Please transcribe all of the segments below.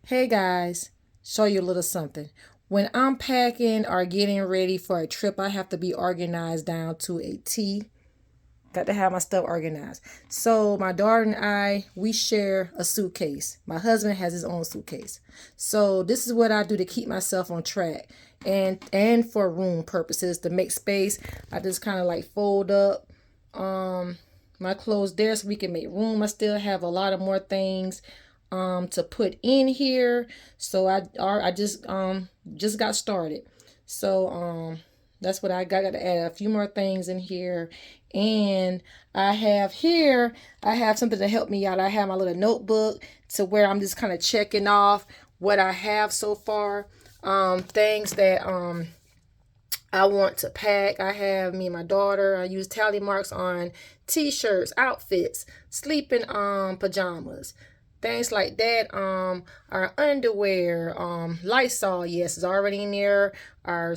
Hey guys, show you a little something. When I'm packing or getting ready for a trip, I have to be organized down to a T. Got to have my stuff organized. So my daughter and I, we share a suitcase. My husband has his own suitcase. So this is what I do to keep myself on track and for room purposes to make space. I just kind of like fold up my clothes there so we can make room. I still have a lot of more things to put in here. So I just got started. So that's what I got to add a few more things in here. And I have something to help me out. I have my little notebook to where I'm just kind of checking off what I have so far. Things that I want to pack. I have me and my daughter. I use tally marks on t-shirts, outfits, sleeping pajamas, things like that. Our underwear, Lysol, yes, it's already in there. Our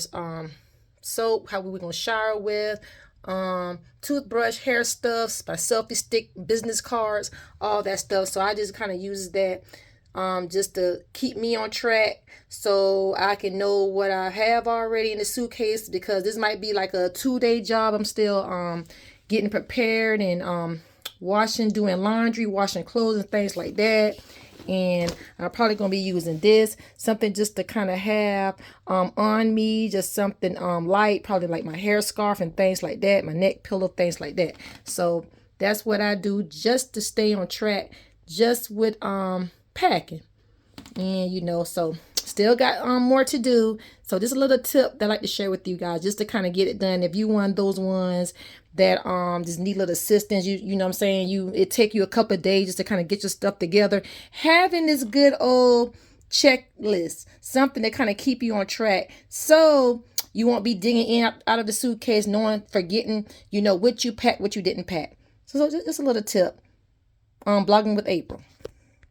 soap, how we gonna shower with, toothbrush, hair stuffs, my selfie stick, business cards, all that stuff. So I just kind of use that just to keep me on track so I can know what I have already in the suitcase, because this might be like a 2-day job. I'm still getting prepared and doing laundry, washing clothes and things like that. And I'm probably going to be using this, something just to kind of have on me, just something light, probably like my hair scarf and things like that, my neck pillow, things like that. So that's what I do just to stay on track, just with packing. And so still got more to do. So just a little tip that I like to share with you guys, just to kind of get it done. If you one of those ones that just need little assistance, you know what I'm saying, it take you a couple of days just to kind of get your stuff together, having this good old checklist, something that kind of keep you on track, so you won't be digging in out of the suitcase, forgetting what you packed, what you didn't pack. So just a little tip on Blogging with April.